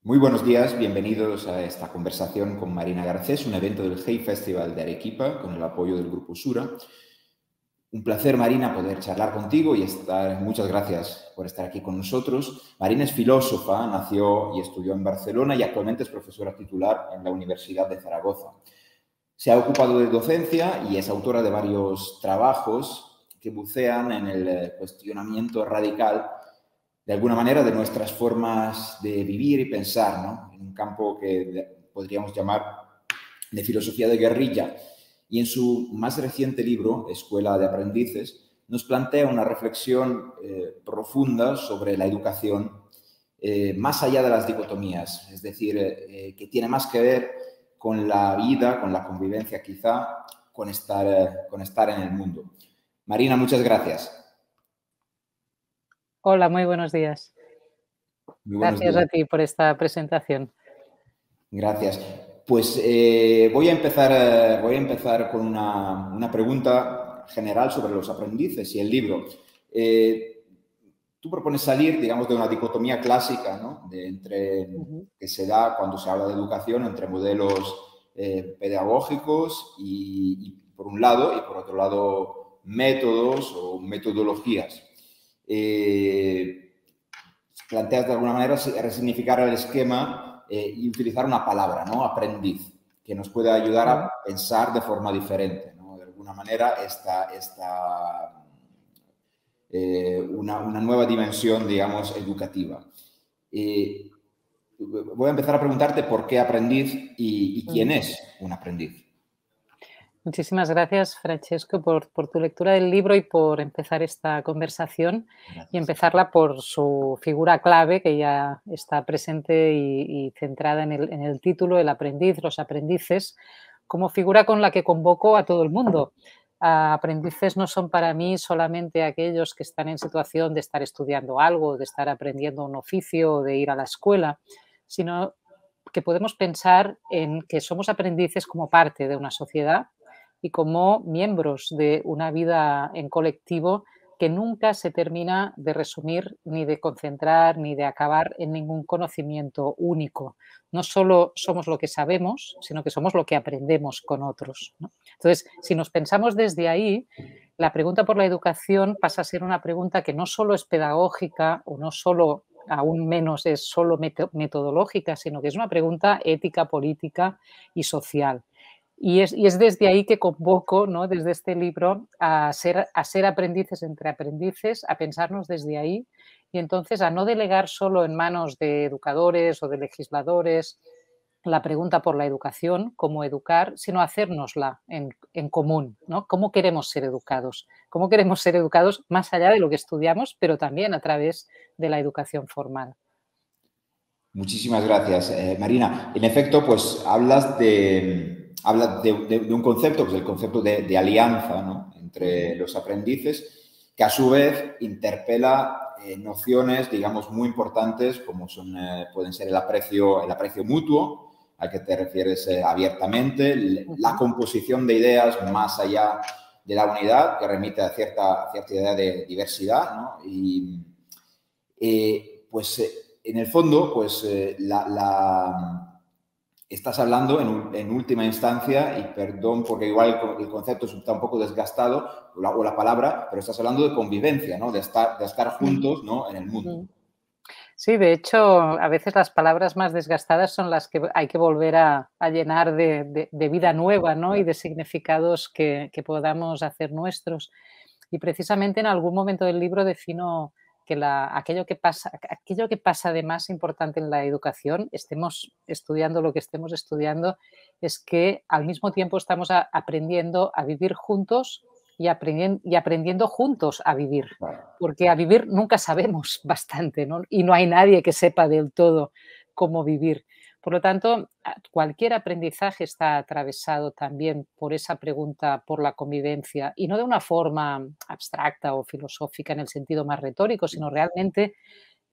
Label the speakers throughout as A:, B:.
A: Muy buenos días, bienvenidos a esta conversación con Marina Garcés, un evento del Hey Festival de Arequipa con el apoyo del Grupo Sura. Un placer, Marina, poder charlar contigo y muchas gracias por estar aquí con nosotros. Marina es filósofa, nació y estudió en Barcelona y actualmente es profesora titular en la Universidad de Zaragoza. Se ha ocupado de docencia y es autora de varios trabajos que bucean en el cuestionamiento radical, de alguna manera, de nuestras formas de vivir y pensar, ¿no? En un campo que podríamos llamar de filosofía de guerrilla. Y en su más reciente libro, Escuela de Aprendices, nos plantea una reflexión profunda sobre la educación, más allá de las dicotomías, es decir, que tiene más que ver con la vida, con la convivencia quizá, con estar en el mundo. Marina, muchas gracias.
B: Hola, muy buenos días.
A: Muy buenos
B: Gracias
A: días.
B: a ti por esta presentación.
A: Gracias. Pues voy a empezar con una pregunta general sobre los aprendices y el libro. Tú propones salir, digamos, de una dicotomía clásica, ¿no? Que se da cuando se habla de educación entre modelos pedagógicos por un lado, y por otro lado, métodos o metodologías. Planteas de alguna manera resignificar el esquema y utilizar una palabra, ¿no? Aprendiz, que nos puede ayudar a pensar de forma diferente, ¿no? De alguna manera, una nueva dimensión, digamos, educativa. Voy a empezar a preguntarte por qué aprendiz y quién es un aprendiz.
B: Muchísimas gracias, Francesco, por tu lectura del libro y por empezar esta conversación.
A: Gracias.
B: Y empezarla por su figura clave, que ya está presente y centrada en el título, el aprendiz, los aprendices, como figura con la que convoco a todo el mundo. Aprendices no son para mí solamente aquellos que están en situación de estar estudiando algo, de estar aprendiendo un oficio o de ir a la escuela, sino que podemos pensar en que somos aprendices como parte de una sociedad y como miembros de una vida en colectivo que nunca se termina de resumir, ni de concentrar, ni de acabar en ningún conocimiento único. No solo somos lo que sabemos, sino que somos lo que aprendemos con otros, ¿no? Entonces, si nos pensamos desde ahí, la pregunta por la educación pasa a ser una pregunta que no solo es pedagógica o no solo, aún menos es solo metodológica, sino que es una pregunta ética, política y social. Y es desde ahí que convoco, ¿no? Desde este libro, a ser aprendices entre aprendices, a pensarnos desde ahí y entonces a no delegar solo en manos de educadores o de legisladores la pregunta por la educación, cómo educar, sino hacérnosla en común, ¿no? ¿Cómo queremos ser educados? ¿Cómo queremos ser educados más allá de lo que estudiamos, pero también a través de la educación formal?
A: Muchísimas gracias, Marina. En efecto, pues hablas de un concepto, pues el concepto de alianza, ¿no? Entre los aprendices, que a su vez interpela nociones, digamos, muy importantes como pueden ser el aprecio mutuo, al que te refieres abiertamente, la composición de ideas más allá de la unidad, que remite a cierta idea de diversidad, ¿no? Y en el fondo, pues estás hablando en última instancia, y perdón porque igual el concepto está un poco desgastado, o la palabra, pero estás hablando de convivencia, ¿no? De estar juntos, ¿no? En el mundo.
B: Sí, de hecho, a veces las palabras más desgastadas son las que hay que volver a llenar de vida nueva, ¿no? Y de significados que podamos hacer nuestros. Y precisamente en algún momento del libro defino que aquello que pasa de más importante en la educación, estemos estudiando lo que estemos estudiando, es que al mismo tiempo estamos aprendiendo a vivir juntos y aprendiendo juntos a vivir, porque a vivir nunca sabemos bastante, ¿no? Y no hay nadie que sepa del todo cómo vivir. Por lo tanto, cualquier aprendizaje está atravesado también por esa pregunta por la convivencia, y no de una forma abstracta o filosófica en el sentido más retórico, sino realmente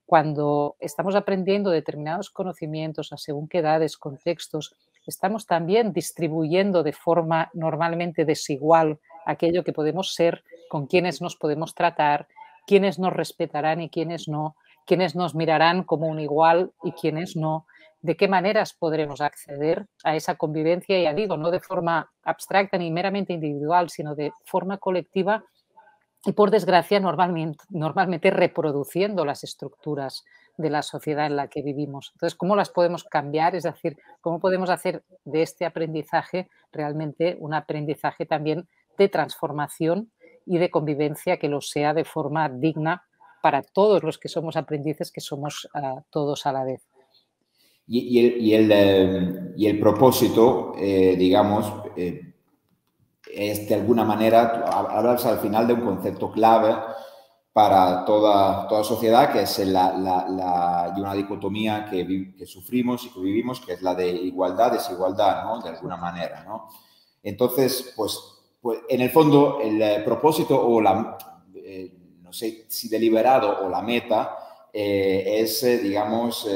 B: cuando estamos aprendiendo determinados conocimientos a según qué edades, contextos, estamos también distribuyendo de forma normalmente desigual aquello que podemos ser, con quiénes nos podemos tratar, quiénes nos respetarán y quiénes no, quiénes nos mirarán como un igual y quiénes no, de qué maneras podremos acceder a esa convivencia, ya digo, no de forma abstracta ni meramente individual, sino de forma colectiva y, por desgracia, normalmente reproduciendo las estructuras de la sociedad en la que vivimos. Entonces, ¿cómo las podemos cambiar? Es decir, ¿cómo podemos hacer de este aprendizaje realmente un aprendizaje también de transformación y de convivencia que lo sea de forma digna para todos los que somos aprendices, que somos todos a la vez?
A: Y el propósito, digamos, es de alguna manera, hablas al final de un concepto clave para toda sociedad, que es y una dicotomía que sufrimos y que vivimos, que es la de igualdad-desigualdad, ¿no? De alguna manera, ¿no? Entonces, pues en el fondo, el propósito o no sé si deliberado o la meta es, digamos,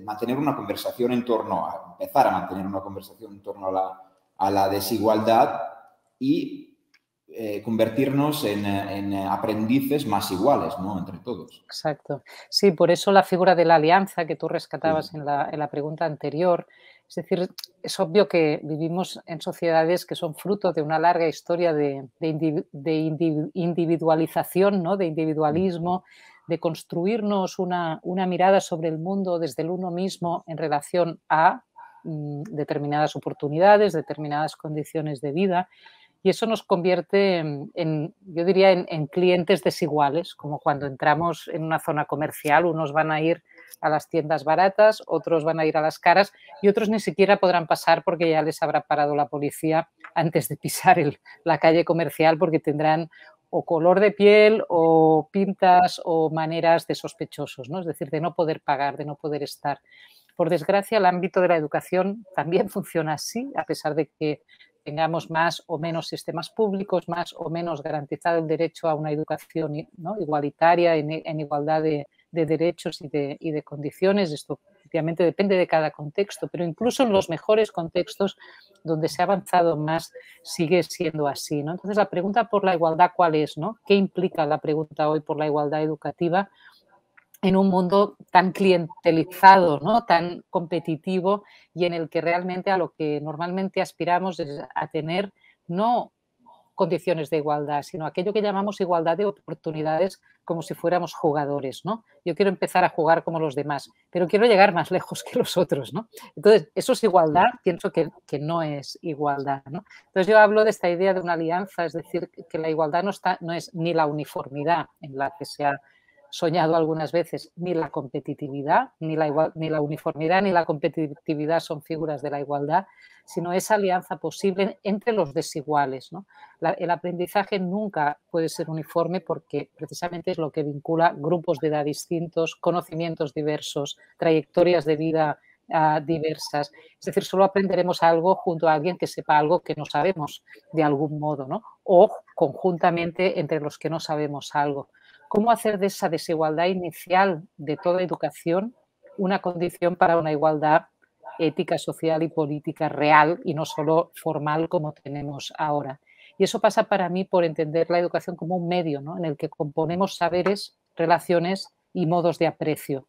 A: mantener una conversación empezar a mantener una conversación en torno a la desigualdad y convertirnos en aprendices más iguales, ¿no? Entre todos.
B: Exacto. Sí, por eso la figura de la alianza que tú rescatabas
A: Sí.
B: en la pregunta anterior. Es decir, es obvio que vivimos en sociedades que son fruto de una larga historia de individualización, ¿no? De individualismo, de construirnos una mirada sobre el mundo desde el uno mismo en relación a determinadas oportunidades, determinadas condiciones de vida. Y eso nos convierte yo diría, en clientes desiguales, como cuando entramos en una zona comercial, unos van a ir a las tiendas baratas, otros van a ir a las caras y otros ni siquiera podrán pasar porque ya les habrá parado la policía antes de pisar la calle comercial, porque tendrán o color de piel o pintas o maneras de sospechosos, ¿no? Es decir, de no poder pagar, de no poder estar. Por desgracia, el ámbito de la educación también funciona así, a pesar de que tengamos más o menos sistemas públicos, más o menos garantizado el derecho a una educación, ¿no? Igualitaria, en igualdad de derechos y de condiciones. Esto obviamente depende de cada contexto, pero incluso en los mejores contextos donde se ha avanzado más sigue siendo así, ¿no? Entonces, la pregunta por la igualdad, ¿cuál es, no? ¿Qué implica la pregunta hoy por la igualdad educativa en un mundo tan clientelizado, ¿no? Tan competitivo y en el que realmente a lo que normalmente aspiramos es a tener no condiciones de igualdad, sino aquello que llamamos igualdad de oportunidades como si fuéramos jugadores, ¿no? Yo quiero empezar a jugar como los demás, pero quiero llegar más lejos que los otros, ¿no? Entonces, eso es igualdad, pienso que no es igualdad, ¿no? Entonces, yo hablo de esta idea de una alianza, es decir, que la igualdad no es ni la uniformidad en la que se ha soñado algunas veces, ni la competitividad, ni la uniformidad, ni la competitividad son figuras de la igualdad, sino esa alianza posible entre los desiguales, ¿no? El aprendizaje nunca puede ser uniforme porque precisamente es lo que vincula grupos de edad distintos, conocimientos diversos, trayectorias de vida diversas. Es decir, solo aprenderemos algo junto a alguien que sepa algo que no sabemos de algún modo, ¿no? O conjuntamente entre los que no sabemos algo. ¿Cómo hacer de esa desigualdad inicial de toda educación una condición para una igualdad ética, social y política real y no solo formal como tenemos ahora? Y eso pasa para mí por entender la educación como un medio, ¿no? En el que componemos saberes, relaciones y modos de aprecio,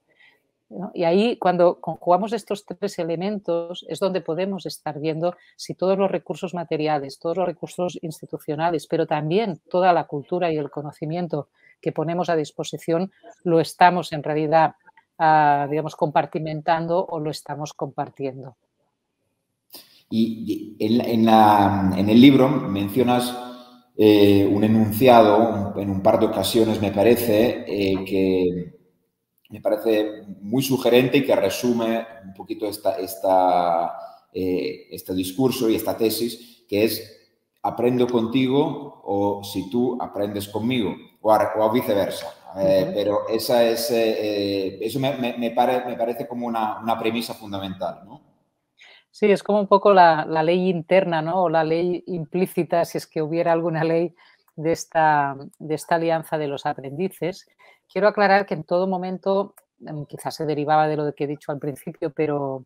B: ¿no? Y ahí, cuando conjugamos estos tres elementos, es donde podemos estar viendo si todos los recursos materiales, todos los recursos institucionales, pero también toda la cultura y el conocimiento que ponemos a disposición, lo estamos en realidad, digamos, compartimentando o lo estamos compartiendo.
A: Y en el libro mencionas un enunciado en un par de ocasiones, me parece, que me parece muy sugerente y que resume un poquito este discurso y esta tesis, que es aprendo contigo o si tú aprendes conmigo, o viceversa. Pero eso me parece como una premisa fundamental, ¿no?
B: Sí, es como un poco la ley interna, ¿no? O la ley implícita, si es que hubiera alguna ley de esta alianza de los aprendices. Quiero aclarar que en todo momento, quizás se derivaba de lo que he dicho al principio, pero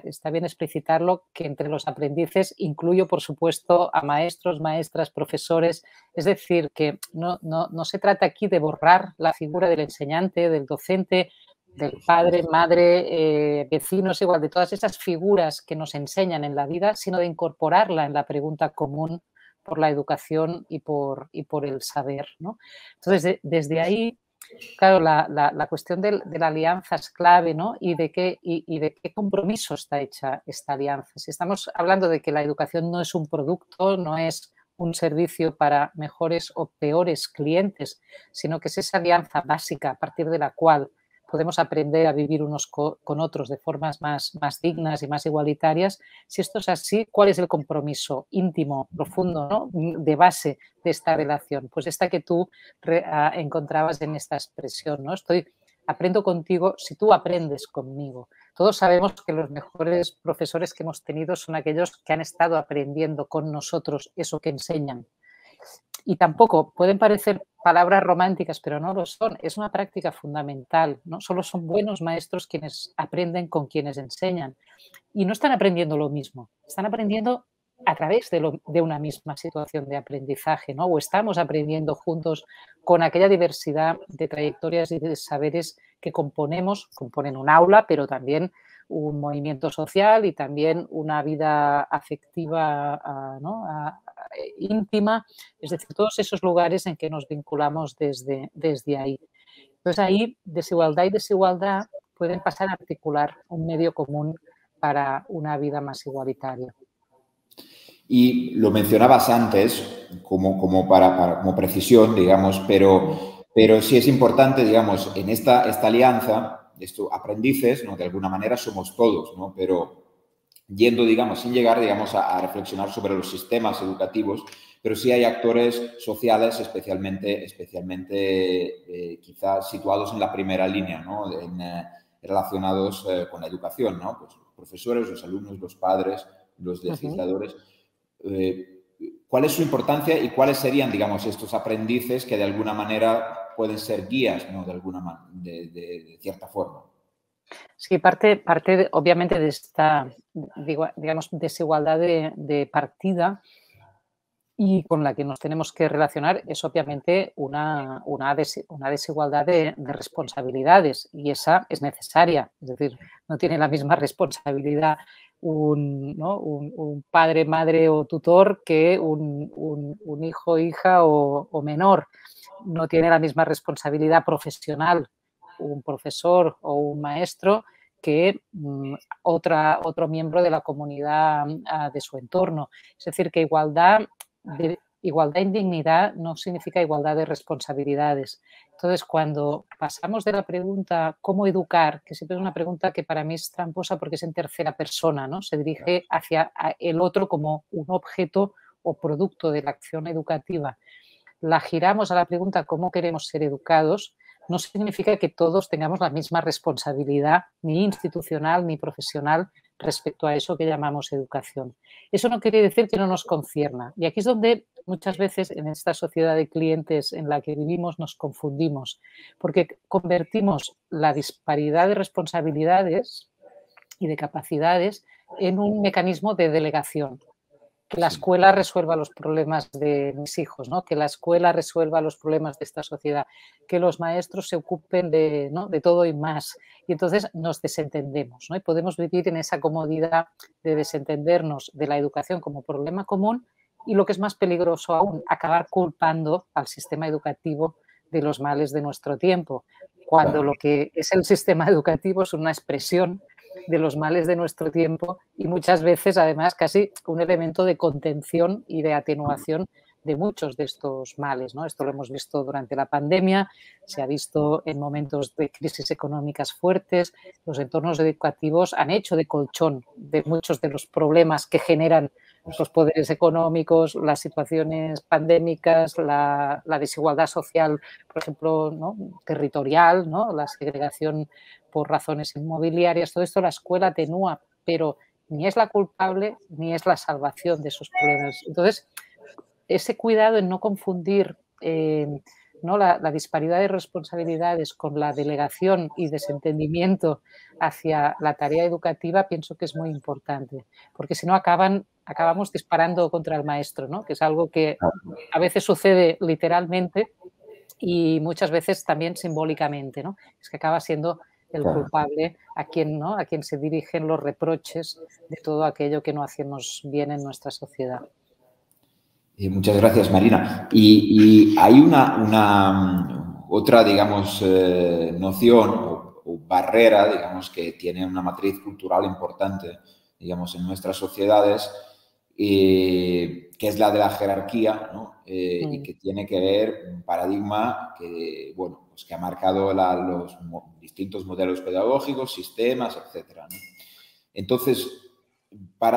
B: está bien explicitarlo, que entre los aprendices incluyo, por supuesto, a maestros, maestras, profesores. Es decir, que no se trata aquí de borrar la figura del enseñante, del docente, del padre, madre, vecinos, igual, de todas esas figuras que nos enseñan en la vida, sino de incorporarla en la pregunta común por la educación y por el saber, ¿no? Entonces, desde ahí, claro, la cuestión de la alianza es clave, ¿no? Y de qué compromiso está hecha esta alianza. Si estamos hablando de que la educación no es un producto, no es un servicio para mejores o peores clientes, sino que es esa alianza básica a partir de la cual podemos aprender a vivir unos con otros de formas más dignas y más igualitarias. Si esto es así, ¿cuál es el compromiso íntimo, profundo, ¿no? De base de esta relación? Pues esta que tú encontrabas en esta expresión, ¿no? Aprendo contigo si tú aprendes conmigo. Todos sabemos que los mejores profesores que hemos tenido son aquellos que han estado aprendiendo con nosotros eso que enseñan. Y tampoco pueden parecer palabras románticas, pero no lo son. Es una práctica fundamental, ¿no? Solo son buenos maestros quienes aprenden con quienes enseñan. Y no están aprendiendo lo mismo, están aprendiendo a través de una misma situación de aprendizaje, ¿no? O estamos aprendiendo juntos con aquella diversidad de trayectorias y de saberes que componen un aula, pero también un movimiento social y también una vida afectiva, ¿no? Íntima, es decir, todos esos lugares en que nos vinculamos desde ahí. Entonces ahí desigualdad y desigualdad pueden pasar a articular un medio común para una vida más igualitaria.
A: Y lo mencionabas antes como precisión, digamos, pero sí es importante, digamos, en esta alianza, aprendices, ¿no? De alguna manera somos todos, ¿no? Pero sin llegar, digamos, a reflexionar sobre los sistemas educativos, pero sí hay actores sociales especialmente quizás situados en la primera línea, ¿no? Relacionados con la educación, ¿no? Pues los profesores, los alumnos, los padres, los legisladores. ¿Cuál es su importancia y cuáles serían, digamos, estos aprendices que de alguna manera pueden ser guías, ¿no? De cierta forma?
B: Sí, obviamente de esta, digamos, desigualdad de partida y con la que nos tenemos que relacionar es obviamente una desigualdad de responsabilidades, y esa es necesaria. Es decir, no tiene la misma responsabilidad un padre, madre o tutor que un hijo, hija o menor. No tiene la misma responsabilidad profesional un profesor o un maestro que otro miembro de la comunidad de su entorno. Es decir, que igualdad y dignidad no significa igualdad de responsabilidades. Entonces, cuando pasamos de la pregunta ¿cómo educar?, que siempre es una pregunta que para mí es tramposa porque es en tercera persona, ¿no? Se dirige hacia el otro como un objeto o producto de la acción educativa. La giramos a la pregunta ¿cómo queremos ser educados?, no significa que todos tengamos la misma responsabilidad, ni institucional ni profesional, respecto a eso que llamamos educación. Eso no quiere decir que no nos concierna. Y aquí es donde muchas veces en esta sociedad de clientes en la que vivimos nos confundimos, porque convertimos la disparidad de responsabilidades y de capacidades en un mecanismo de delegación. Que la escuela resuelva los problemas de mis hijos, ¿no? Que la escuela resuelva los problemas de esta sociedad, que los maestros se ocupen de todo y más. Y entonces nos desentendemos, ¿no? Y podemos vivir en esa comodidad de desentendernos de la educación como problema común y, lo que es más peligroso aún, acabar culpando al sistema educativo de los males de nuestro tiempo, cuando lo que es el sistema educativo es una expresión de los males de nuestro tiempo y muchas veces, además, casi un elemento de contención y de atenuación de muchos de estos males, ¿no? Esto lo hemos visto durante la pandemia, se ha visto en momentos de crisis económicas fuertes. Los entornos educativos han hecho de colchón de muchos de los problemas que generan los poderes económicos, las situaciones pandémicas, la desigualdad social, por ejemplo, ¿no? Territorial, ¿no? La segregación por razones inmobiliarias. Todo esto la escuela atenúa, pero ni es la culpable ni es la salvación de esos problemas. Entonces, ese cuidado en no confundir ¿no? La disparidad de responsabilidades con la delegación y desentendimiento hacia la tarea educativa pienso que es muy importante, porque si no acabamos disparando contra el maestro, ¿no? Que es algo que a veces sucede literalmente y muchas veces también simbólicamente, ¿no? Es que acaba siendo el
A: Claro.
B: culpable a quien, ¿no? A quien se dirigen los reproches de todo aquello que no hacemos bien en nuestra sociedad.
A: Muchas gracias, Marina. Y hay otra, digamos, noción o barrera, digamos, que tiene una matriz cultural importante, digamos, en nuestras sociedades, que es la de la jerarquía, ¿no? Y que tiene que ver un paradigma que, bueno, pues que ha marcado los distintos modelos pedagógicos, sistemas, etcétera, ¿no? Entonces,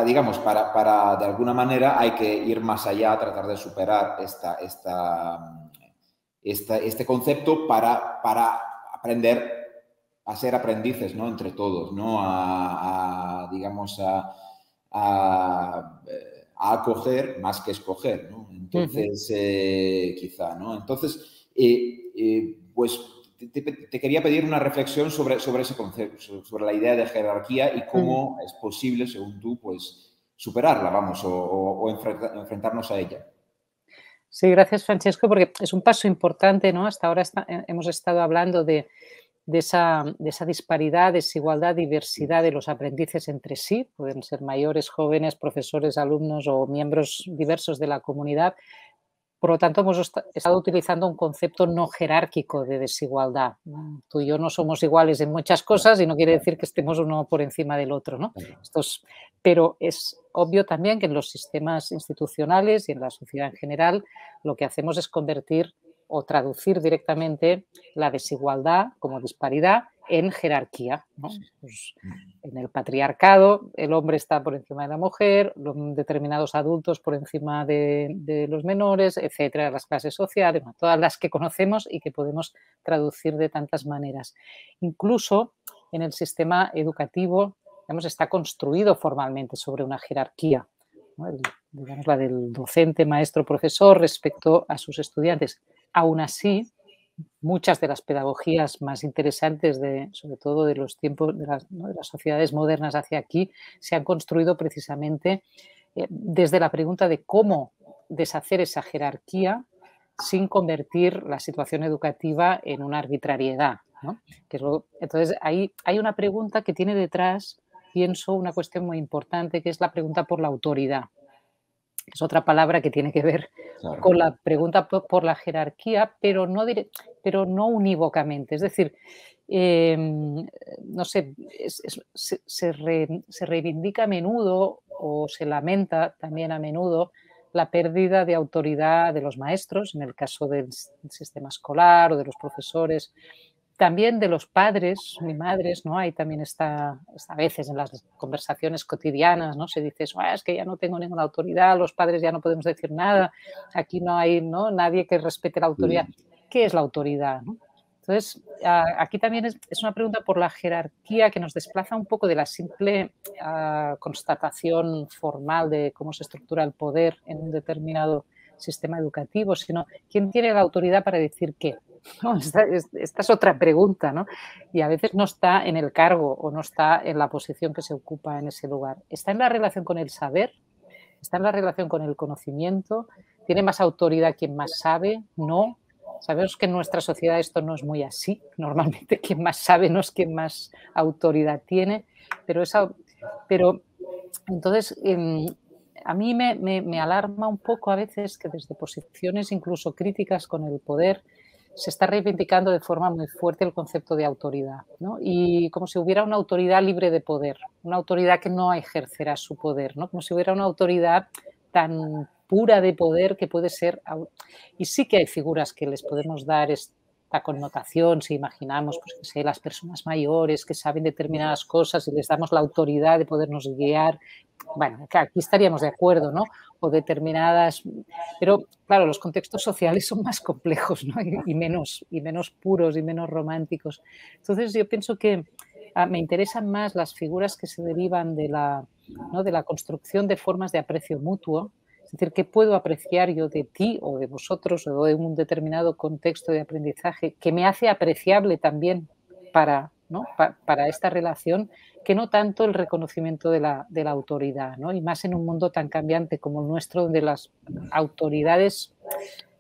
A: digamos, de alguna manera hay que ir más allá, tratar de superar este concepto para aprender a ser aprendices, ¿no? Entre todos, ¿no? Digamos, a acoger más que escoger, ¿no? Entonces, quizá, ¿no? Entonces, pues te quería pedir una reflexión sobre ese concepto, sobre la idea de jerarquía y cómo es posible, según tú, pues superarla, vamos, o enfrentarnos a ella.
B: Sí, gracias, Francesco, porque es un paso importante, ¿no? Hasta ahora hemos estado hablando de esa disparidad, desigualdad, diversidad de los aprendices entre sí, pueden ser mayores, jóvenes, profesores, alumnos o miembros diversos de la comunidad. Por lo tanto, hemos estado utilizando un concepto no jerárquico de desigualdad. Tú y yo no somos iguales en muchas cosas y no quiere decir que estemos uno por encima del otro, ¿no? Pero es obvio también que en los sistemas institucionales y en la sociedad en general lo que hacemos es convertir o traducir directamente la desigualdad como disparidad en jerarquía, ¿no? Pues, en el patriarcado, el hombre está por encima de la mujer, determinados adultos por encima de los menores, etcétera, las clases sociales, bueno, todas las que conocemos y que podemos traducir de tantas maneras. Incluso en el sistema educativo, digamos, está construido formalmente sobre una jerarquía, ¿no? Digamos, la del docente, maestro, profesor respecto a sus estudiantes. Aún así, muchas de las pedagogías más interesantes, sobre todo de los tiempos de las sociedades modernas hacia aquí, se han construido precisamente desde la pregunta de cómo deshacer esa jerarquía sin convertir la situación educativa en una arbitrariedad, ¿no? Entonces, ahí hay una pregunta que tiene detrás, pienso, una cuestión muy importante, que es la pregunta por la autoridad. Es otra palabra que tiene que ver
A: Claro.
B: con la pregunta por la jerarquía, pero no unívocamente. Es decir, no sé, se reivindica a menudo o se lamenta también a menudo la pérdida de autoridad de los maestros, en el caso del sistema escolar o de los profesores, también de los padres y madres, ¿no? Ahí también está a veces en las conversaciones cotidianas, ¿no? Se dice eso: es que ya no tengo ninguna autoridad, los padres ya no podemos decir nada, aquí no hay, ¿no?, nadie que respete la autoridad. ¿Qué es la autoridad, no? Entonces, aquí también es una pregunta por la jerarquía que nos desplaza un poco de la simple constatación formal de cómo se estructura el poder en un determinado sistema educativo, sino quién tiene la autoridad para decir qué. No, esta es otra pregunta, ¿no? Y a veces no está en el cargo o no está en la posición que se ocupa en ese lugar. Está en la relación con el saber, está en la relación con el conocimiento. ¿Tiene más autoridad quien más sabe? No. Sabemos que en nuestra sociedad esto no es muy así. Normalmente quien más sabe no es quien más autoridad tiene. Pero entonces, a mí me alarma un poco a veces que desde posiciones incluso críticas con el poder se está reivindicando de forma muy fuerte el concepto de autoridad, ¿no? Y como si hubiera una autoridad libre de poder, una autoridad que no ejercerá su poder, ¿no? Como si hubiera una autoridad tan pura de poder que puede ser... Y sí que hay figuras que les podemos dar esta connotación, si imaginamos, pues, que sé, las personas mayores que saben determinadas cosas y les damos la autoridad de podernos guiar. Bueno, aquí estaríamos de acuerdo, ¿no? O determinadas... Pero, claro, los contextos sociales son más complejos, ¿no? Y menos puros y menos románticos. Entonces, yo pienso que me interesan más las figuras que se derivan de la construcción de formas de aprecio mutuo Es decir, ¿qué puedo apreciar yo de ti o de vosotros o de un determinado contexto de aprendizaje que me hace apreciable también para, ¿no? Para esta relación, que no tanto el reconocimiento de la autoridad, ¿no? Y más en un mundo tan cambiante como el nuestro, donde las autoridades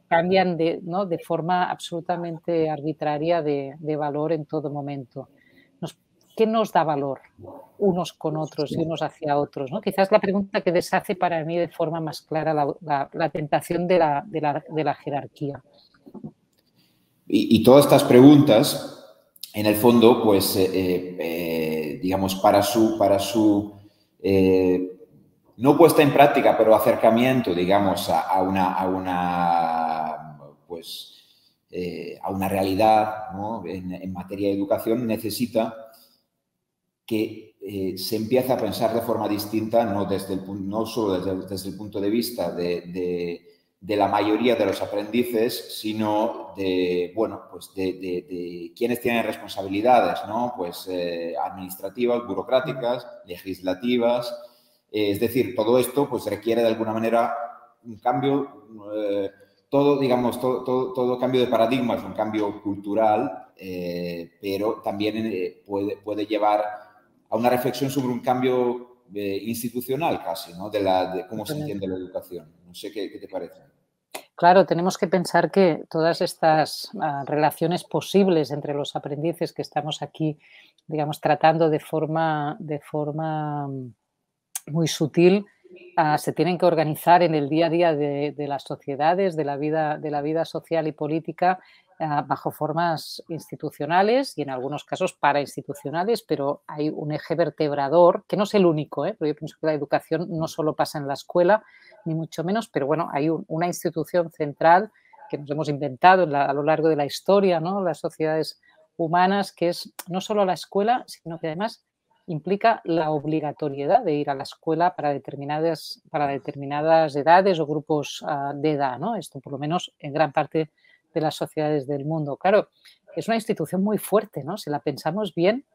B: cambian de, ¿no? de forma absolutamente arbitraria de valor en todo momento. ¿Qué nos da valor unos con otros y unos hacia otros, ¿no? Quizás la pregunta que deshace para mí de forma más clara la tentación de la jerarquía.
A: Y todas estas preguntas, en el fondo, pues, digamos, para su no puesta en práctica, pero acercamiento, digamos, a una realidad, ¿no? en materia de educación, necesita que se empiece a pensar de forma distinta, no solo desde el punto de vista de la mayoría de los aprendices, sino de quienes tienen responsabilidades, ¿no? Pues administrativas, burocráticas, legislativas. Es decir, todo esto pues requiere de alguna manera un cambio, todo cambio de paradigma es un cambio cultural, pero también puede llevar a una reflexión sobre un cambio institucional casi, ¿no? De cómo se entiende la educación. No sé qué te parece.
B: Claro, tenemos que pensar que todas estas relaciones posibles entre los aprendices que estamos aquí, digamos, tratando de forma muy sutil, se tienen que organizar en el día a día de las sociedades, de la vida social y política, bajo formas institucionales y en algunos casos parainstitucionales, pero hay un eje vertebrador, que no es el único, pero yo pienso que la educación no solo pasa en la escuela, ni mucho menos, pero bueno, hay una institución central que nos hemos inventado a lo largo de la historia, ¿no? Las sociedades humanas, que es no solo la escuela, sino que además implica la obligatoriedad de ir a la escuela para determinadas edades o grupos de edad, ¿no? Esto por lo menos en gran parte de las sociedades del mundo. Claro, es una institución muy fuerte, ¿no? Si la pensamos bien,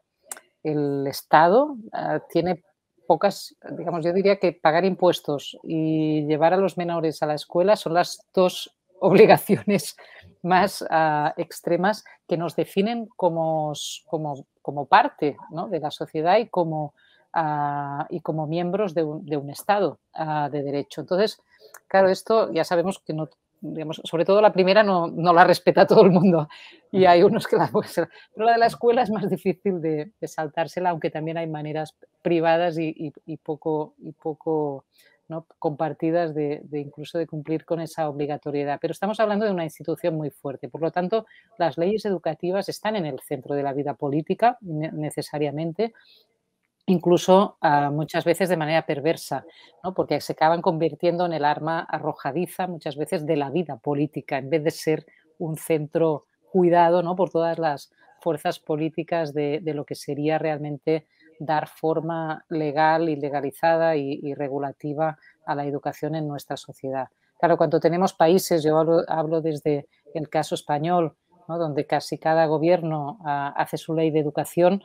B: el Estado tiene pocas, digamos, yo diría que pagar impuestos y llevar a los menores a la escuela son las dos obligaciones más extremas que nos definen como parte, ¿no? de la sociedad y como miembros de un Estado de derecho. Entonces, claro, esto ya sabemos que no, digamos, sobre todo la primera no la respeta todo el mundo y hay unos que la pueden ser, pero la de la escuela es más difícil de saltársela, aunque también hay maneras privadas y poco ¿no? compartidas de incluso de cumplir con esa obligatoriedad. Pero estamos hablando de una institución muy fuerte. Por lo tanto, las leyes educativas están en el centro de la vida política necesariamente, incluso muchas veces de manera perversa, ¿no? Porque se acaban convirtiendo en el arma arrojadiza muchas veces de la vida política, en vez de ser un centro cuidado, ¿no? por todas las fuerzas políticas de lo que sería realmente dar forma legal y legalizada y regulativa a la educación en nuestra sociedad. Claro, cuando tenemos países, yo hablo desde el caso español, ¿no? donde casi cada gobierno hace su ley de educación,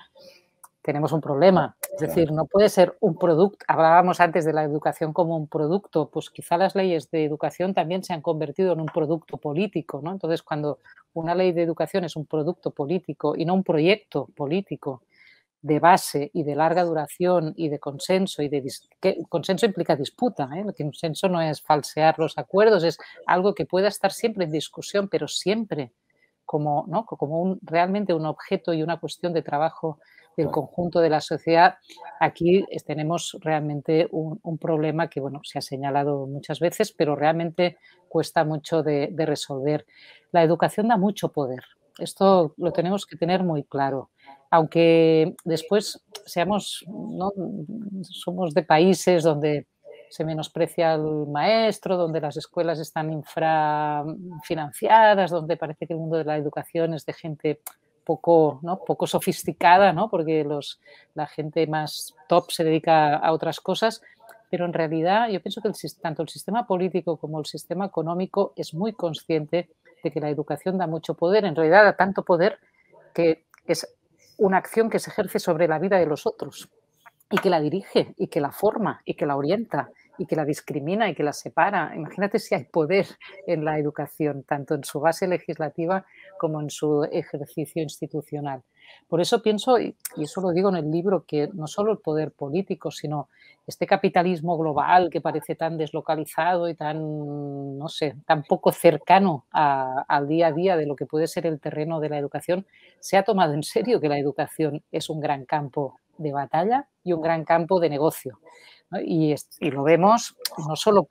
B: tenemos un problema. Es decir, no puede ser un producto. Hablábamos antes de la educación como un producto, pues quizá las leyes de educación también se han convertido en un producto político, ¿no? Entonces, cuando una ley de educación es un producto político y no un proyecto político de base y de larga duración y de consenso, que consenso implica disputa, el consenso no es falsear los acuerdos, es algo que pueda estar siempre en discusión, pero siempre como, ¿no? como realmente un objeto y una cuestión de trabajo del conjunto de la sociedad. Aquí tenemos realmente un problema que, bueno, se ha señalado muchas veces, pero realmente cuesta mucho de resolver. La educación da mucho poder. Esto lo tenemos que tener muy claro. Aunque después ¿no? somos de países donde se menosprecia al maestro, donde las escuelas están infrafinanciadas, donde parece que el mundo de la educación es de gente poco sofisticada, ¿no? Porque la gente más top se dedica a otras cosas, pero en realidad yo pienso que tanto el sistema político como el sistema económico es muy consciente de que la educación da mucho poder, en realidad da tanto poder que es una acción que se ejerce sobre la vida de los otros y que la dirige y que la forma y que la orienta y que la discrimina y que la separa. Imagínate si hay poder en la educación, tanto en su base legislativa como en su ejercicio institucional. Por eso pienso, y eso lo digo en el libro, que no solo el poder político, sino este capitalismo global que parece tan deslocalizado y tan, no sé, tan poco cercano al día a día de lo que puede ser el terreno de la educación, se ha tomado en serio que la educación es un gran campo de batalla y un gran campo de negocio, ¿no? Y lo vemos no solo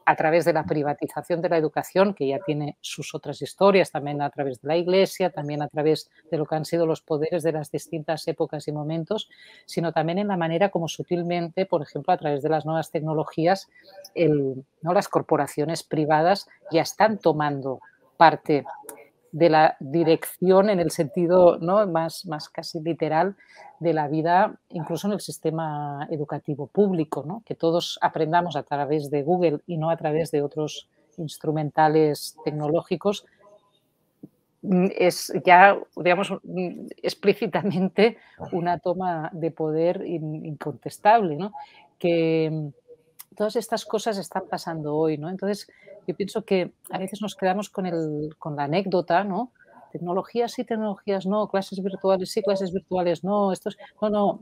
B: a través de la privatización de la educación, que ya tiene sus otras historias, también a través de la Iglesia, también a través de lo que han sido los poderes de las distintas épocas y momentos, sino también en la manera como sutilmente, por ejemplo, a través de las nuevas tecnologías, ¿no? Las corporaciones privadas ya están tomando parte de la dirección en el sentido, ¿no? más casi literal de la vida, incluso en el sistema educativo público, ¿no? Que todos aprendamos a través de Google y no a través de otros instrumentales tecnológicos, es ya, digamos, explícitamente una toma de poder incontestable, ¿no? Que todas estas cosas están pasando hoy, ¿no? Entonces, yo pienso que a veces nos quedamos con la anécdota, ¿no? Tecnologías sí, tecnologías no, clases virtuales sí, clases virtuales no, esto es, no, no,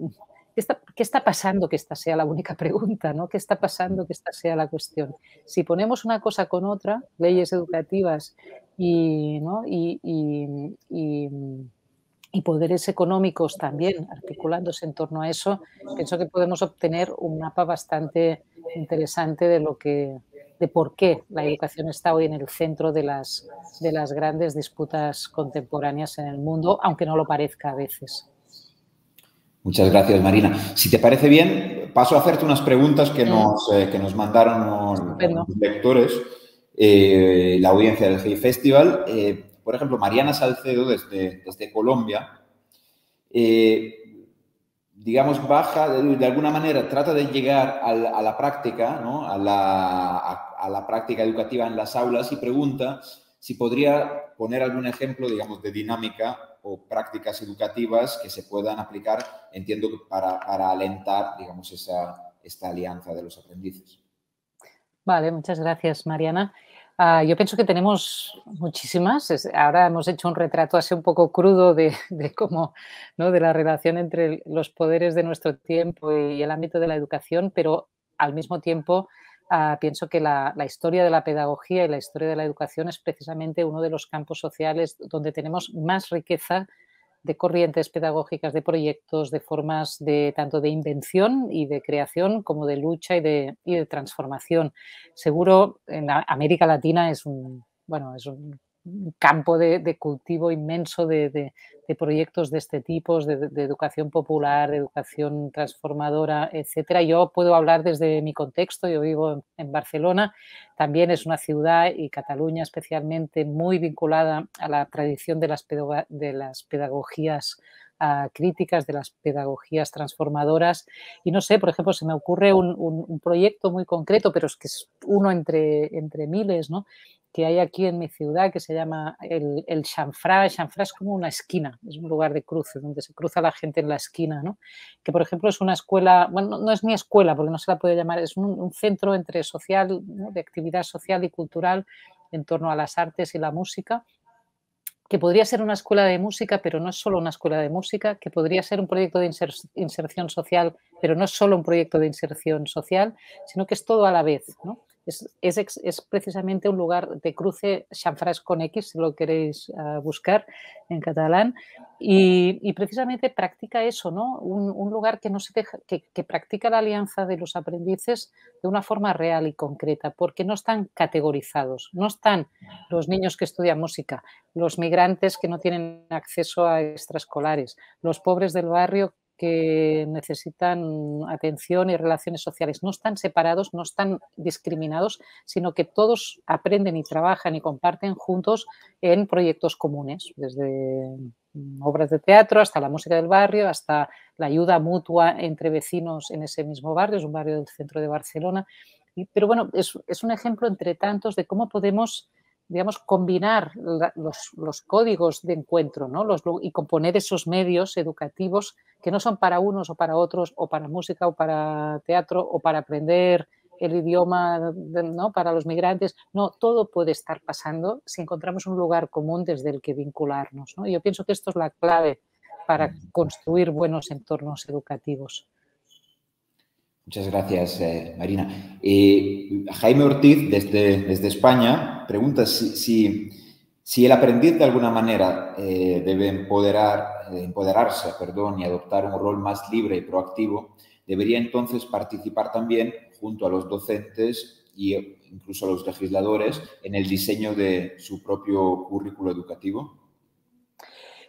B: qué está pasando que esta sea la única pregunta, ¿no? ¿Qué está pasando que esta sea la cuestión? Si ponemos una cosa con otra, leyes educativas y, ¿no? y poderes económicos también articulándose en torno a eso, pienso que podemos obtener un mapa bastante interesante de por qué la educación está hoy en el centro de las grandes disputas contemporáneas en el mundo, aunque no lo parezca a veces.
A: Muchas gracias, Marina. Si te parece bien, paso a hacerte unas preguntas que nos mandaron los lectores, la audiencia del Hey Festival. Por ejemplo, Mariana Salcedo, desde Colombia, digamos, baja, de alguna manera, trata de llegar a la práctica, ¿no? a la práctica educativa en las aulas y pregunta si podría poner algún ejemplo, digamos, de dinámica o prácticas educativas que se puedan aplicar, entiendo que para alentar, digamos, esta alianza de los aprendices.
B: Vale, muchas gracias, Mariana. Yo pienso que tenemos muchísimas. Ahora hemos hecho un retrato así un poco crudo de cómo, ¿no? De la relación entre los poderes de nuestro tiempo y el ámbito de la educación, pero al mismo tiempo pienso que la historia de la pedagogía y la historia de la educación es precisamente uno de los campos sociales donde tenemos más riqueza de corrientes pedagógicas, de proyectos, de formas de tanto de invención y de creación como de lucha y de transformación. Seguro en América Latina es un campo de cultivo inmenso de proyectos de este tipo, de educación popular, de educación transformadora, etcétera. Yo puedo hablar desde mi contexto, yo vivo en Barcelona, también es una ciudad, y Cataluña especialmente, muy vinculada a la tradición de las pedagogías críticas, de las pedagogías transformadoras. Y no sé, por ejemplo, se me ocurre un proyecto muy concreto, pero es que es uno entre miles, ¿no? Que hay aquí en mi ciudad, que se llama el Xanfrà. Xanfrà es como una esquina, es un lugar de cruce, donde se cruza la gente en la esquina, ¿no? Que, por ejemplo, es una escuela, bueno, no es ni escuela, porque no se la puede llamar, es un centro entre social, ¿no? De actividad social y cultural en torno a las artes y la música, que podría ser una escuela de música, pero no es solo una escuela de música, que podría ser un proyecto de inserción social, pero no es solo un proyecto de inserción social, sino que es todo a la vez, ¿no? Es precisamente un lugar de cruce, Xanfrà con X, si lo queréis buscar en catalán, y precisamente practica eso, ¿no? Un lugar que no se deja, que practica la alianza de los aprendices de una forma real y concreta, porque no están categorizados, no están los niños que estudian música, los migrantes que no tienen acceso a extraescolares, los pobres del barrio que necesitan atención y relaciones sociales. No están separados, no están discriminados, sino que todos aprenden y trabajan y comparten juntos en proyectos comunes, desde obras de teatro hasta la música del barrio, hasta la ayuda mutua entre vecinos en ese mismo barrio, es un barrio del centro de Barcelona. Pero bueno, es un ejemplo entre tantos de cómo podemos, digamos, combinar los códigos de encuentro, ¿no? Y componer esos medios educativos que no son para unos o para otros, o para música o para teatro, o para aprender el idioma, ¿no?, para los migrantes. No, todo puede estar pasando si encontramos un lugar común desde el que vincularnos, ¿no? Yo pienso que esto es la clave para construir buenos entornos educativos.
A: Muchas gracias, Marina. Jaime Ortiz, desde España, pregunta si el aprendiz de alguna manera debe empoderarse, y adoptar un rol más libre y proactivo, debería entonces participar también junto a los docentes e incluso a los legisladores en el diseño de su propio currículo educativo.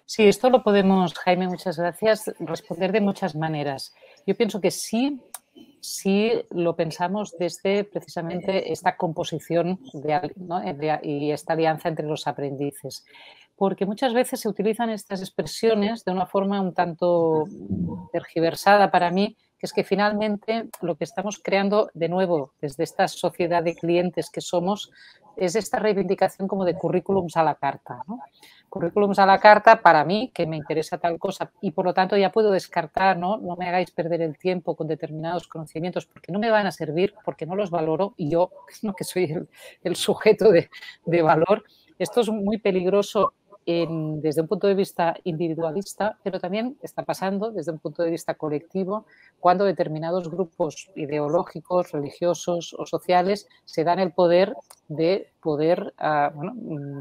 B: Sí, esto lo podemos, Jaime, muchas gracias, responder de muchas maneras. Yo pienso que sí, si lo pensamos desde precisamente esta composición ¿no?, y esta alianza entre los aprendices. Porque muchas veces se utilizan estas expresiones de una forma un tanto tergiversada para mí, que es que finalmente lo que estamos creando de nuevo desde esta sociedad de clientes que somos es esta reivindicación como de currículums a la carta, ¿no? Currículums a la carta para mí, que me interesa tal cosa y por lo tanto ya puedo descartar, ¿no? No me hagáis perder el tiempo con determinados conocimientos porque no me van a servir, porque no los valoro y yo, ¿no?, que soy el sujeto de valor. Esto es muy peligroso desde un punto de vista individualista, pero también está pasando desde un punto de vista colectivo cuando determinados grupos ideológicos, religiosos o sociales se dan el poder de poder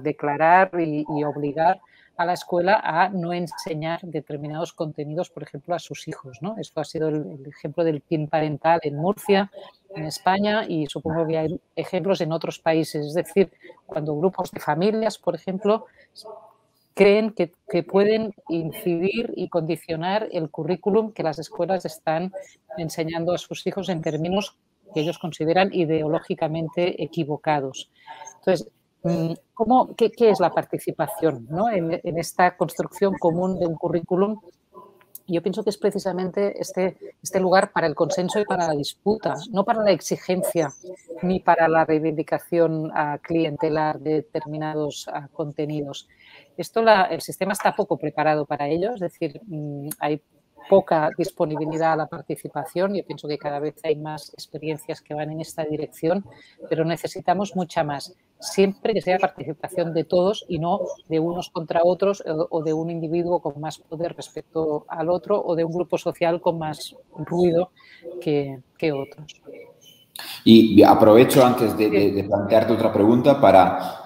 B: declarar y obligar a la escuela a no enseñar determinados contenidos, por ejemplo, a sus hijos, ¿no? Esto ha sido el ejemplo del PIN parental en Murcia, en España, y supongo que hay ejemplos en otros países. Es decir, cuando grupos de familias, por ejemplo, creen que pueden incidir y condicionar el currículum que las escuelas están enseñando a sus hijos en términos que ellos consideran ideológicamente equivocados. Entonces, ¿qué es la participación, ¿no?, en esta construcción común de un currículum? Yo pienso que es precisamente este lugar para el consenso y para la disputa, no para la exigencia ni para la reivindicación clientelar de determinados contenidos. El sistema está poco preparado para ello, es decir, hay poca disponibilidad a la participación. Yo pienso que cada vez hay más experiencias que van en esta dirección, pero necesitamos mucha más, siempre que sea participación de todos y no de unos contra otros o de un individuo con más poder respecto al otro o de un grupo social con más ruido que otros.
A: Y aprovecho antes de plantearte otra pregunta para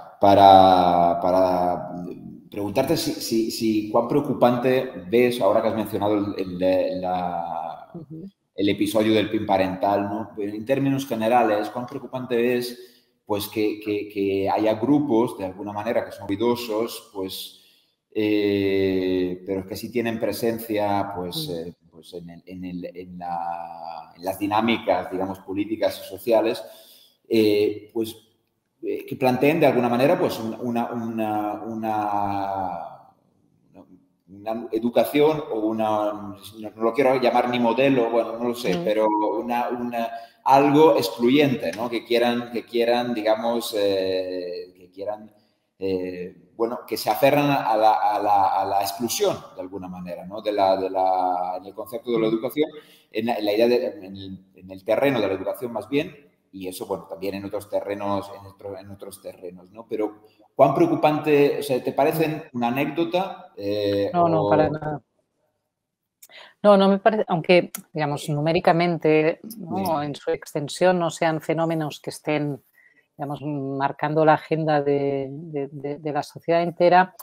A: preguntarte si cuán preocupante ves, ahora que has mencionado el episodio del PIN parental, ¿no? En términos generales, cuán preocupante es pues que haya grupos, de alguna manera, que son ruidosos, pues, pero que sí tienen presencia pues en las dinámicas, digamos, políticas y sociales, pues que planteen de alguna manera pues una educación o no lo quiero llamar ni modelo, bueno, no lo sé, pero algo excluyente, ¿no? Que quieran, digamos, bueno, que se aferran a la exclusión de alguna manera, ¿no? En el concepto de la educación, en la idea en el terreno de la educación más bien. Y eso, bueno, también en otros terrenos, ¿no? Pero, ¿cuán preocupante, o sea, te parecen una anécdota?
B: No, para nada. No me parece, aunque, digamos, numéricamente, ¿no?, en su extensión no sean fenómenos que estén, digamos, marcando la agenda de la sociedad entera.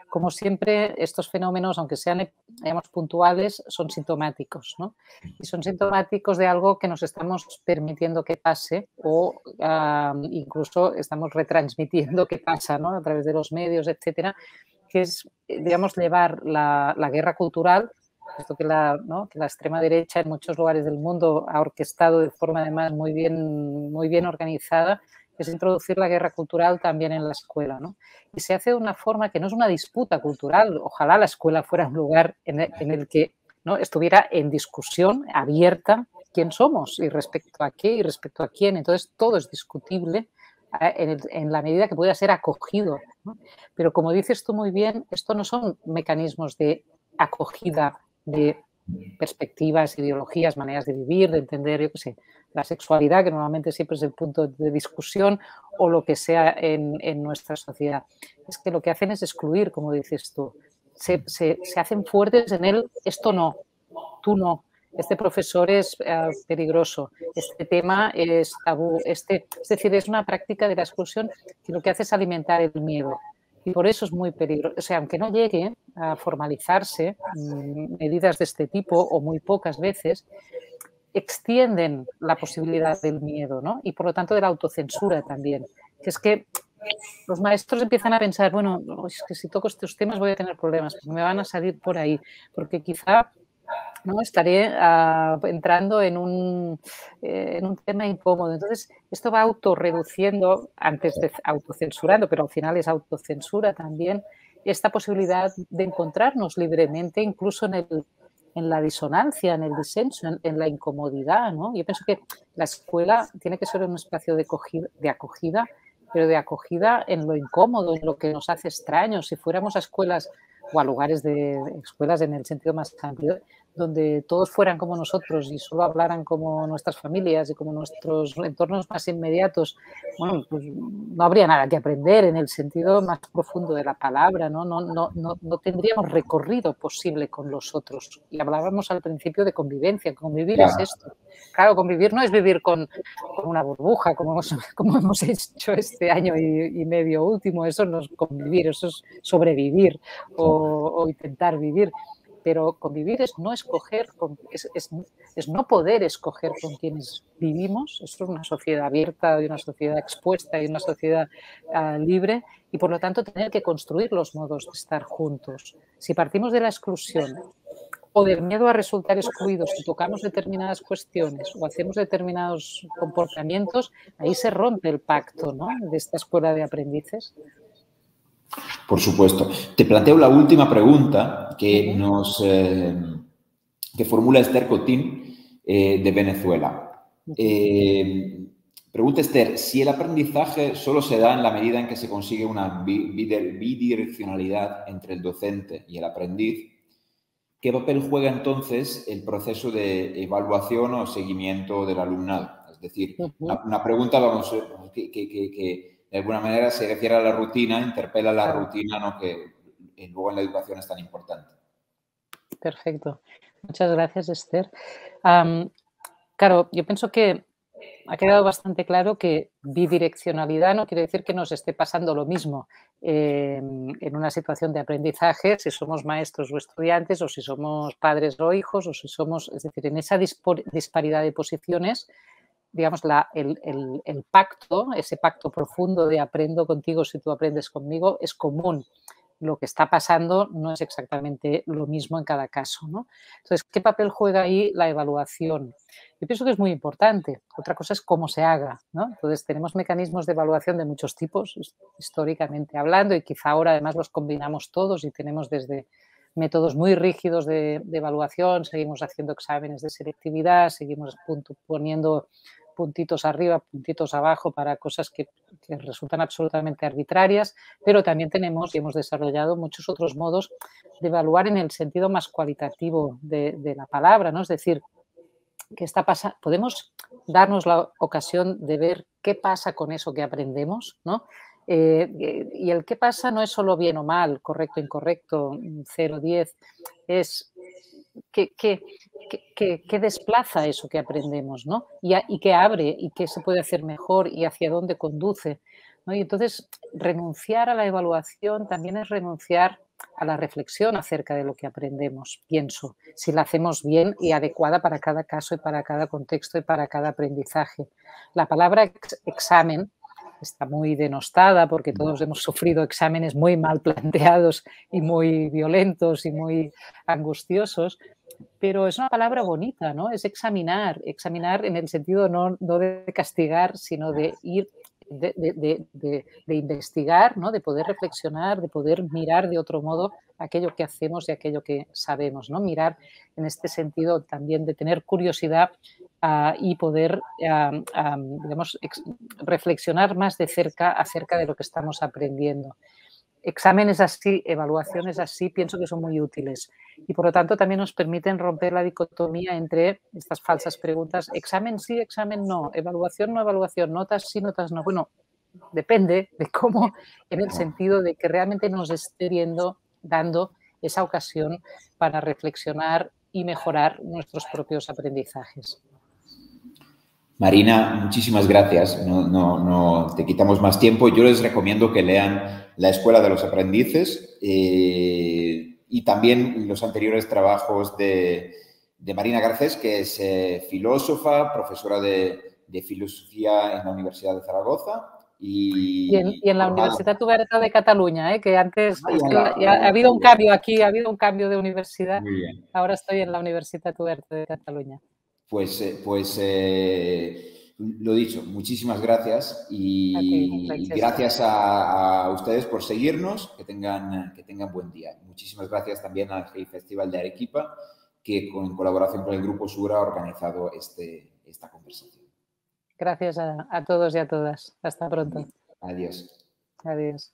B: Como siempre, estos fenómenos, aunque sean, digamos, puntuales, son sintomáticos, ¿no? Y son sintomáticos de algo que nos estamos permitiendo que pase o incluso estamos retransmitiendo que pasa, ¿no?, a través de los medios, etcétera, que es, digamos, llevar la guerra cultural, esto que la extrema derecha en muchos lugares del mundo ha orquestado de forma además muy bien organizada, es introducir la guerra cultural también en la escuela, ¿no? Y se hace de una forma que no es una disputa cultural. Ojalá la escuela fuera un lugar en el que, ¿no?, estuviera en discusión abierta quién somos y respecto a qué y respecto a quién. Entonces, todo es discutible en la medida que pueda ser acogido, ¿no? Pero como dices tú muy bien, esto no son mecanismos de acogida de perspectivas, ideologías, maneras de vivir, de entender, yo qué sé, la sexualidad, que normalmente siempre es el punto de discusión, o lo que sea en nuestra sociedad. Es que lo que hacen es excluir, como dices tú. Se hacen fuertes en él, esto no, tú no. Este profesor es peligroso, este tema es tabú, es decir, es una práctica de la exclusión que lo que hace es alimentar el miedo. Y por eso es muy peligroso. O sea, aunque no llegue a formalizarse medidas de este tipo, o muy pocas veces, extienden la posibilidad del miedo, ¿no? Y por lo tanto de la autocensura también. Que es que los maestros empiezan a pensar, bueno, es que si toco estos temas voy a tener problemas, porque me van a salir por ahí, porque quizá no estaré entrando en un tema incómodo. Entonces, esto va autorreduciendo, antes de autocensurando, pero al final es autocensura también, esta posibilidad de encontrarnos libremente, incluso en la disonancia, en el disenso, en la incomodidad, ¿no? Yo pienso que la escuela tiene que ser un espacio de acogida, pero de acogida en lo incómodo, en lo que nos hace extraños. Si fuéramos a escuelas o a lugares de escuelas en el sentido más amplio, donde todos fueran como nosotros y solo hablaran como nuestras familias y como nuestros entornos más inmediatos, bueno, pues no habría nada que aprender en el sentido más profundo de la palabra, ¿no? No tendríamos recorrido posible con los otros. Y hablábamos al principio de convivencia. Convivir es esto. Claro, convivir no es vivir con una burbuja, como hemos hecho este año y medio último. Eso no es convivir, eso es sobrevivir o intentar vivir. Pero convivir es no escoger, es no poder escoger con quienes vivimos. Esto es una sociedad abierta y una sociedad expuesta y una sociedad libre, y por lo tanto tener que construir los modos de estar juntos. Si partimos de la exclusión o del miedo a resultar excluidos si tocamos determinadas cuestiones o hacemos determinados comportamientos, ahí se rompe el pacto, ¿no?, de esta escuela de aprendices.
A: Por supuesto. Te planteo la última pregunta que que formula Esther Cotín de Venezuela. Pregunta Esther, si el aprendizaje solo se da en la medida en que se consigue una bidireccionalidad entre el docente y el aprendiz, ¿qué papel juega entonces el proceso de evaluación o seguimiento del alumnado? Es decir, una pregunta, vamos, que de alguna manera se refiere a la rutina, interpela la rutina, ¿no?, que luego en la educación es tan importante.
B: Perfecto. Muchas gracias, Esther. Claro, yo pienso que ha quedado bastante claro que bidireccionalidad no quiere decir que nos esté pasando lo mismo en una situación de aprendizaje, si somos maestros o estudiantes, o si somos padres o hijos, o si somos, es decir, en esa disparidad de posiciones, digamos, el pacto, ese pacto profundo de aprendo contigo si tú aprendes conmigo, es común. Lo que está pasando no es exactamente lo mismo en cada caso, ¿no? Entonces, ¿qué papel juega ahí la evaluación? Yo pienso que es muy importante. Otra cosa es cómo se haga, ¿no? Entonces, tenemos mecanismos de evaluación de muchos tipos, históricamente hablando, y quizá ahora además los combinamos todos y tenemos desde métodos muy rígidos de evaluación, seguimos haciendo exámenes de selectividad, seguimos poniendo puntitos arriba, puntitos abajo para cosas que resultan absolutamente arbitrarias, pero también tenemos y hemos desarrollado muchos otros modos de evaluar en el sentido más cualitativo de la palabra, ¿no? Es decir, ¿qué está pasando? Podemos darnos la ocasión de ver qué pasa con eso que aprendemos, ¿no? Y el qué pasa no es solo bien o mal, correcto, incorrecto, 0, 10, es qué desplaza eso que aprendemos, ¿no? Y qué abre y qué se puede hacer mejor y hacia dónde conduce, ¿no? Y entonces renunciar a la evaluación también es renunciar a la reflexión acerca de lo que aprendemos, pienso, si la hacemos bien y adecuada para cada caso y para cada contexto y para cada aprendizaje. La palabra examen está muy denostada porque todos hemos sufrido exámenes muy mal planteados y muy violentos y muy angustiosos, pero es una palabra bonita, ¿no? Es examinar en el sentido no de castigar, sino de ir, de investigar, ¿no? De poder reflexionar, de poder mirar de otro modo aquello que hacemos y aquello que sabemos, ¿no? Mirar en este sentido también de tener curiosidad y poder, digamos, reflexionar más de cerca acerca de lo que estamos aprendiendo. exámenes así, evaluaciones así, pienso que son muy útiles. Y por lo tanto también nos permiten romper la dicotomía entre estas falsas preguntas, examen sí, examen no, evaluación no, evaluación, notas sí, notas no. Bueno, depende de cómo, en el sentido de que realmente nos esté dando esa ocasión para reflexionar y mejorar nuestros propios aprendizajes.
A: Marina, muchísimas gracias. No te quitamos más tiempo. Yo les recomiendo que lean La Escuela de los Aprendices y también los anteriores trabajos de Marina Garcés, que es filósofa, profesora de filosofía en la Universidad de Zaragoza.
B: Y en la
A: formada...
B: Universitat Oberta de Cataluña, que antes ya ha habido un cambio aquí, ha habido un cambio de universidad.
A: Muy bien.
B: Ahora estoy en la Universitat Oberta de Cataluña.
A: Lo dicho, muchísimas gracias y gracias a ustedes por seguirnos, que tengan buen día. Muchísimas gracias también al Hey Festival de Arequipa, que en colaboración con el Grupo Sura ha organizado esta conversación.
B: Gracias a todos y a todas. Hasta pronto.
A: Adiós.
B: Adiós.